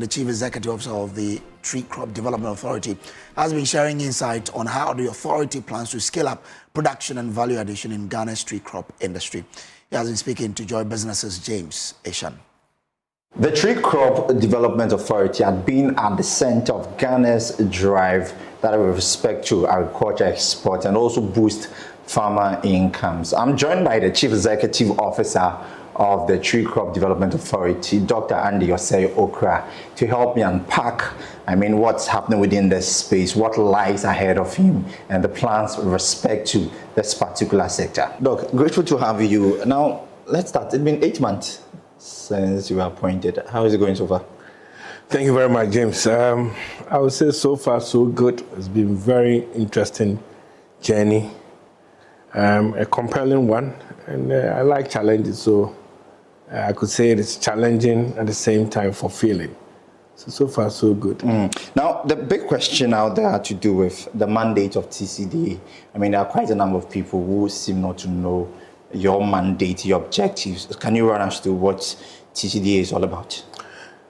The Chief Executive Officer of the Tree Crop Development Authority, has been sharing insight on how the authority plans to scale up production and value addition in Ghana's tree crop industry. He has been speaking to Joy Business's James Eshan. The Tree Crop Development Authority had been at the center of Ghana's drive that with respect to agriculture export and also boost farmer incomes. I'm joined by the Chief Executive Officer of the Tree Crop Development Authority, Dr. Osei Okrah, to help me unpack, what's happening within this space, what lies ahead of him, and the plans with respect to this particular sector. Doc, grateful to have you. Now, let's start. It's been 8 months since you were appointed. How is it going so far? Thank you very much, James. I would say so far so good. It's been a very interesting journey, a compelling one, and I like challenges, so I could say it's challenging at the same time fulfilling. So far so good. Now, the big question out there had to do with the mandate of TCDA. There are quite a number of people who seem not to know your mandate, your objectives. Can you run us through what TCDA is all about?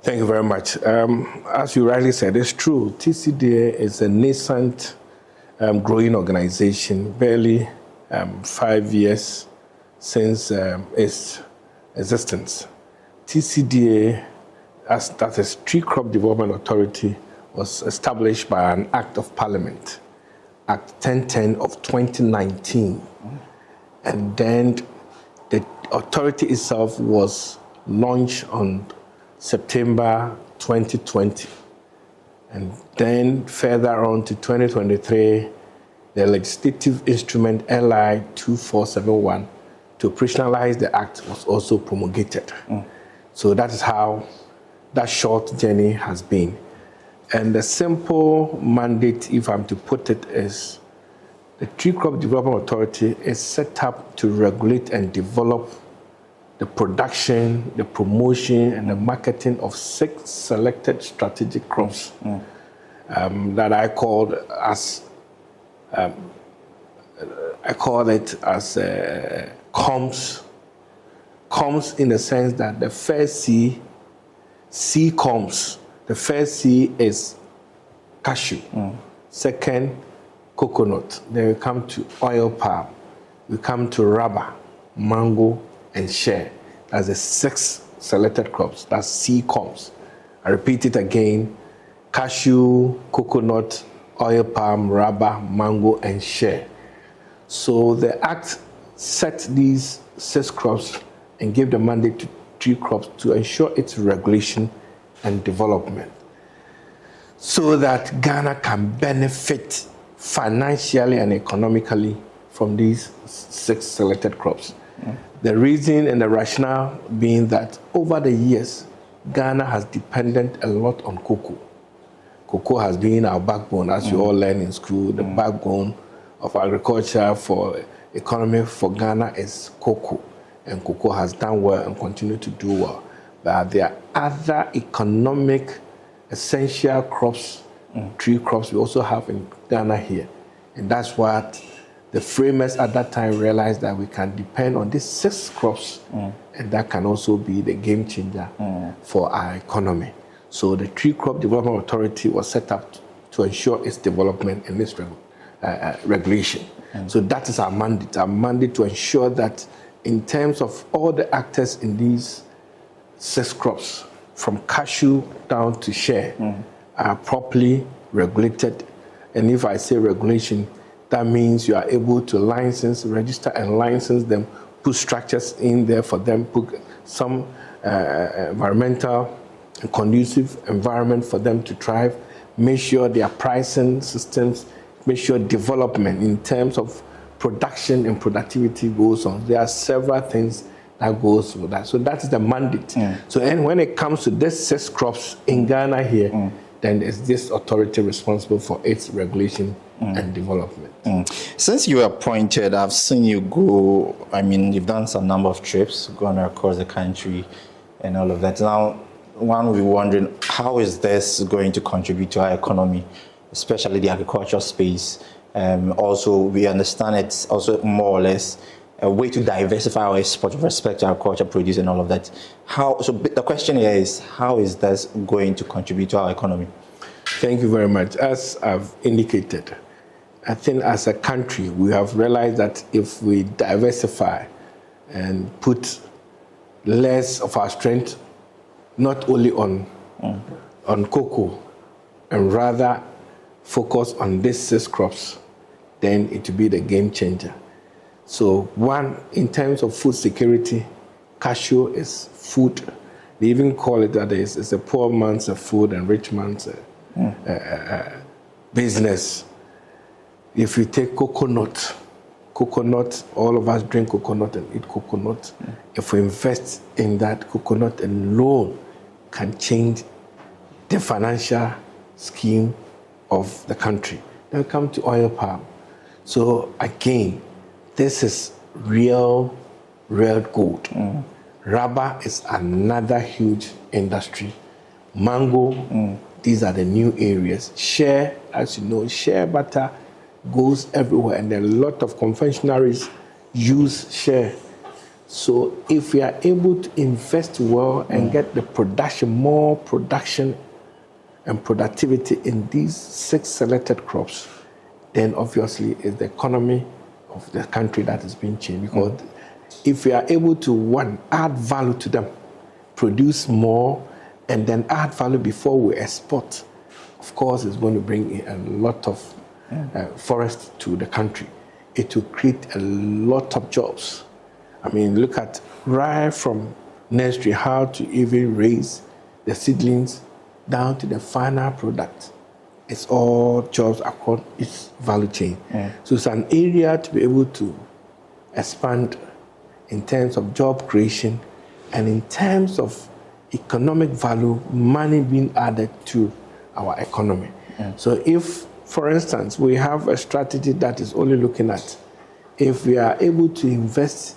Thank you very much. As you rightly said, it's true. TCDA is a nascent, growing organization, barely 5 years since its existence. TCDA, that is Tree Crop Development Authority, was established by an Act of Parliament, Act 1010 of 2019. And then the authority itself was launched on September 2020. And then further on to 2023, the legislative instrument LI 2471 to operationalize the act was also promulgated. So that is how that short journey has been. And the simple mandate, if I'm to put it, is the Tree Crop Development Authority is set up to regulate and develop the production, the promotion, and the marketing of 6 selected strategic crops that I call it as COMS. COMS in the sense that the first C COMS. The first C is cashew. Second, coconut. Then we come to oil palm. We come to rubber, mango, and shea. That's the 6 selected crops. That's C COMS. I repeat it again: cashew, coconut, oil palm, rubber, mango, and shea. So the Act set these 6 crops and gave the mandate to tree crops to ensure its regulation and development so that Ghana can benefit financially and economically from these 6 selected crops. The reason and the rationale being that over the years, Ghana has depended a lot on cocoa. Cocoa has been our backbone, as you all learn in school. The backbone of agriculture for economy for Ghana is cocoa. And cocoa has done well and continue to do well. But there are other economic essential crops, tree crops we also have in Ghana here. And that's what the framers at that time realized, that we can depend on these 6 crops, and that can also be the game changer for our economy. So the Tree Crop Development Authority was set up to ensure its development and its regulation. So that is our mandate to ensure that in terms of all the actors in these 6 crops, from cashew down to shea, are properly regulated. And if I say regulation, that means you are able to license, register and license them, put structures in there for them, put some environmental and conducive environment for them to thrive, make sure their pricing systems, make sure development in terms of production and productivity goes on. There are several things that goes with that. So that is the mandate. So and when it comes to these 6 crops in Ghana here, then is this authority responsible for its regulation and development. Since you were appointed, I've seen you go, you've done some number of trips, gone across the country and all of that. Now, one will be wondering, how is this going to contribute to our economy, especially the agricultural space? Also, we understand it's also more or less a way to diversify our export with respect to agriculture produce and all of that. So the question here is, how is this going to contribute to our economy? Thank you very much. As I've indicated, I think as a country, we have realized that if we diversify and put less of our strength, not only on cocoa, and rather focus on these 6 crops, then it will be the game changer. So one, in terms of food security, cashew is food. They even call it that it's a poor man's food and rich man's business. If you take coconut, all of us drink coconut and eat coconut. If we invest in that, coconut alone can change the financial scheme of the country. Then we come to oil palm. So again, this is real gold. Rubber is another huge industry. Mango, these are the new areas. Shea, as you know, shea butter goes everywhere, and a lot of confectionaries use shea. So if we are able to invest well and get the more production and productivity in these 6 selected crops, then obviously it's the economy of the country that is being changed. Because if we are able to, one, add value to them, produce more, and then add value before we export, of course, it's going to bring in a lot of forest to the country. It will create a lot of jobs. I mean, look at right from nursery, how to even raise the seedlings down to the final product. It's all jobs across its value chain. So it's an area to be able to expand in terms of job creation and in terms of economic value, money being added to our economy. So if, for instance, we have a strategy that is only looking at if we are able to invest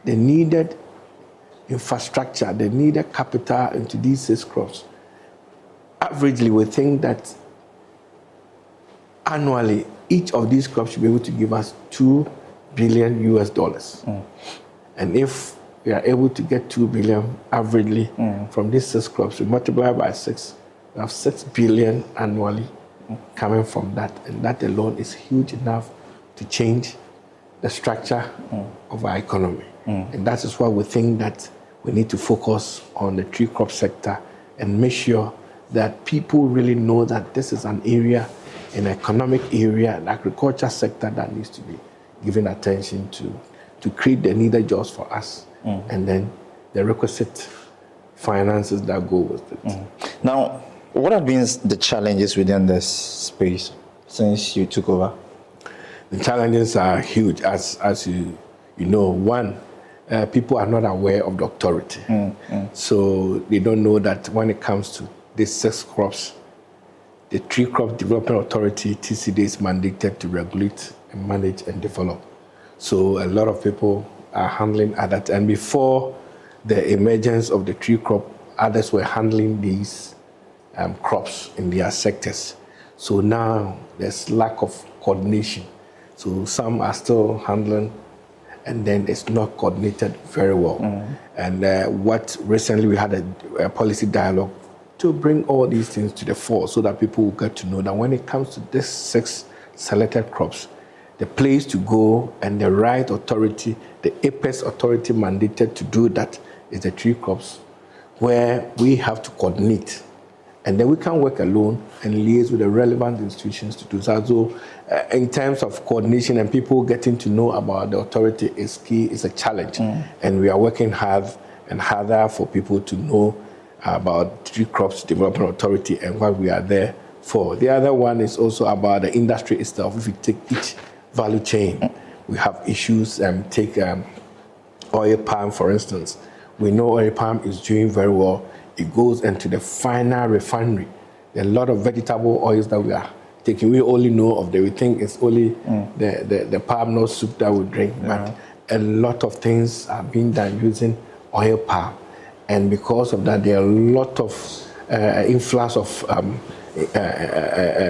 the needed infrastructure, the needed capital into these 6 crops, averagely we think that annually each of these crops should be able to give us $2 billion US. And if we are able to get 2 billion averagely from these 6 crops, we multiply by 6, we have 6 billion annually coming from that. And that alone is huge enough to change the structure of our economy. And that is why we think that we need to focus on the tree crop sector and make sure that people really know that this is an area, an economic area, an agriculture sector that needs to be given attention to create the needed jobs for us, and then the requisite finances that go with it. Now, what have been the challenges within this space since you took over? The challenges are huge, as you know. One, people are not aware of the authority. So they don't know that when it comes to these 6 crops, the Tree Crop Development Authority, TCDA, is mandated to regulate and manage and develop. So a lot of people are handling that. And before the emergence of the tree crop, others were handling these crops in their sectors. So now there's lack of coordination. So some are still handling, and then it's not coordinated very well. And what recently we had a policy dialogue to bring all these things to the fore so that people will get to know that when it comes to these 6 selected crops, the place to go and the right authority, the apex authority mandated to do that is the tree crops, where we have to coordinate. And then we can work alone and liaise with the relevant institutions to do that. So in terms of coordination and people getting to know about the authority is key, is a challenge. And we are working hard and harder for people to know about Tree Crops Development Authority and what we are there for. The other one is also about the industry itself. If you take each value chain, we have issues. Take oil palm, for instance. We know oil palm is doing very well. It goes into the final refinery. There are a lot of vegetable oils that we are taking. We only know of them. We think it's only the palm nut soup that we drink, but a lot of things are being done using oil palm. And because of that, there are a lot of influx of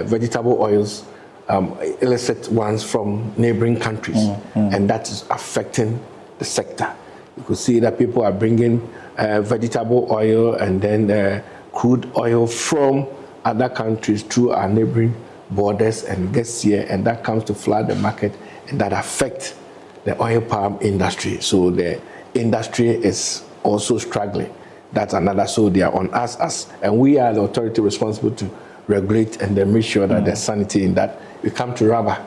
vegetable oils illicit ones from neighboring countries, and that is affecting the sector. You could see that people are bringing vegetable oil and then crude oil from other countries through our neighboring borders and gets here, and that comes to flood the market, and that affects the oil palm industry. So the industry is also struggling. That's another. So they are on us, and we are the authority responsible to regulate and then make sure that there's sanity in that. We come to rubber.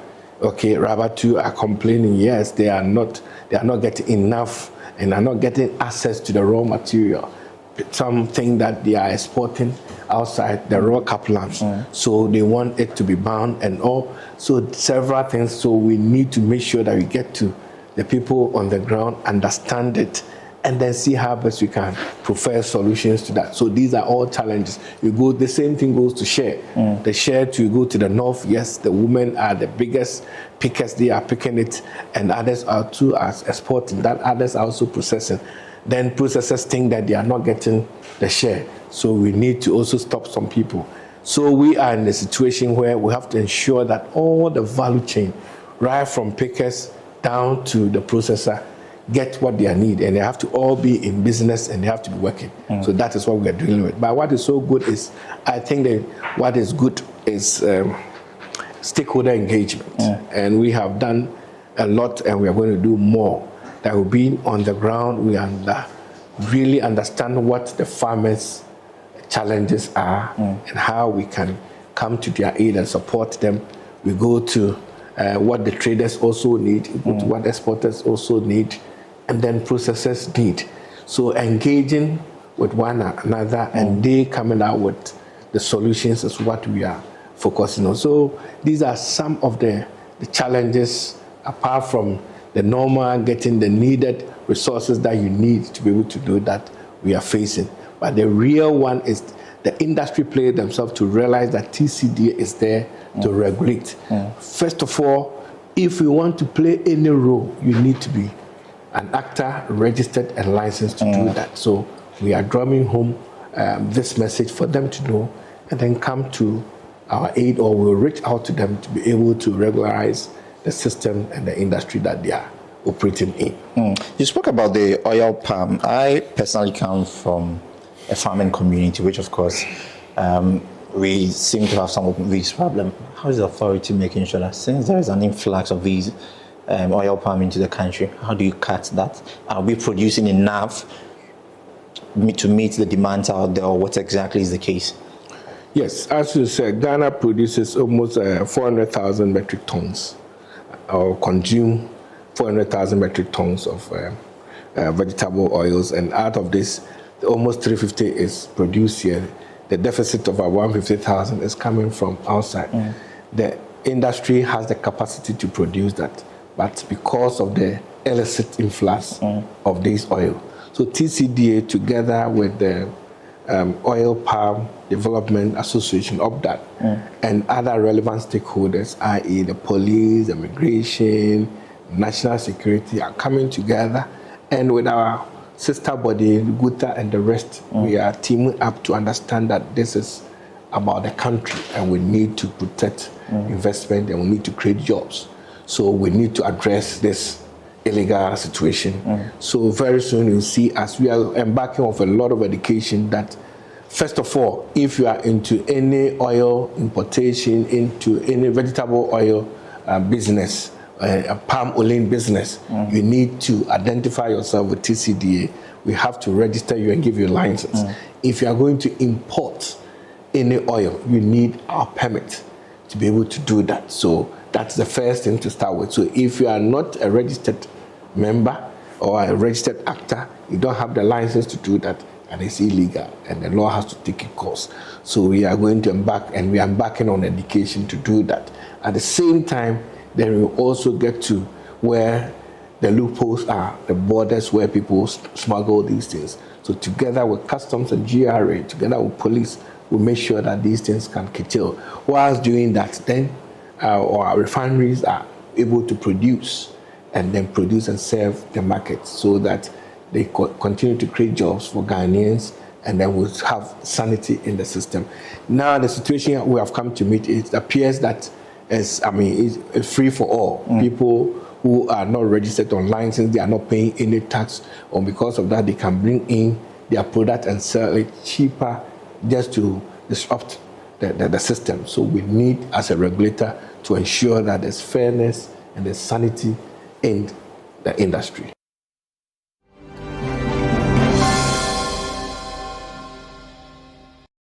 Okay, rubber too are complaining. Yes, they are not getting enough and are not getting access to the raw material. Something that they are exporting outside the raw cap lamps. So they want it to be bound and all. So several things. So we need to make sure that we get to the people on the ground, understand it, and then see how best we can provide solutions to that. So these are all challenges. The same thing goes to share. The share to go to the north, yes, the women are the biggest pickers, they are picking it, and others are too as exporting that, others are also processing. Then processors think that they are not getting the share. So we need to also stop some people. So we are in a situation where we have to ensure that all the value chain, right from pickers down to the processor, get what they need, and they have to all be in business and they have to be working. So that is what we are dealing with. But what is so good is, I think that what is good is stakeholder engagement. And we have done a lot, and we are going to do more. That will be on the ground. We really understand what the farmers' challenges are and how we can come to their aid and support them. We go to what the traders also need, go to what exporters also need, and then processors need. So engaging with one another and they coming out with the solutions is what we are focusing on. So these are some of the challenges, apart from the normal getting the needed resources that you need to be able to do that, we are facing. But the real one is the industry players themselves to realize that TCDA is there to regulate. First of all, if you want to play any role, you need to be an actor, registered and licensed to do that. So we are drumming home this message for them to know, and then come to our aid, or we'll reach out to them to be able to regularize the system and the industry that they are operating in. You spoke about the oil palm. I personally come from a farming community, which of course we seem to have some of these problems. How is the authority making sure that since there is an influx of these oil palm into the country, how do you cut that? Are we producing enough to meet the demands out there, or what exactly is the case? Yes, as you said, Ghana produces almost 400,000 metric tons, or consume 400,000 metric tons of vegetable oils, and out of this, almost 350 is produced here. The deficit of 150,000 is coming from outside. The industry has the capacity to produce that, but because of the illicit influx of this oil. So TCDA, together with the Oil Palm Development Association of that, and other relevant stakeholders, i.e. the police, immigration, national security, are coming together, and with our sister body, Guta and the rest, we are teaming up to understand that this is about the country, and we need to protect investment, and we need to create jobs. So we need to address this illegal situation. So very soon you'll see, as we are embarking on a lot of education, that first of all, if you are into any oil importation, into any vegetable oil business, a palm oil business, you need to identify yourself with TCDA. We have to register you and give you a license. If you are going to import any oil, you need our permit to be able to do that. So that's the first thing to start with. So if you are not a registered member or a registered actor, you don't have the license to do that, and it's illegal, and the law has to take its course. So we are going to embark, and we are embarking on education to do that. At the same time, then we also get to where the loopholes are, the borders where people smuggle these things. So together with customs and GRA, together with police, we make sure that these things can curtail. Whilst doing that, then our refineries are able to produce, and then produce and serve the market, so that they continue to create jobs for Ghanaians, and then we'll have sanity in the system. Now the situation we have come to meet, it appears that it's free for all. People who are not registered online, since they are not paying any tax, or because of that, they can bring in their product and sell it cheaper just to disrupt the system. So we need, as a regulator, to ensure that there's fairness and there's sanity in the industry.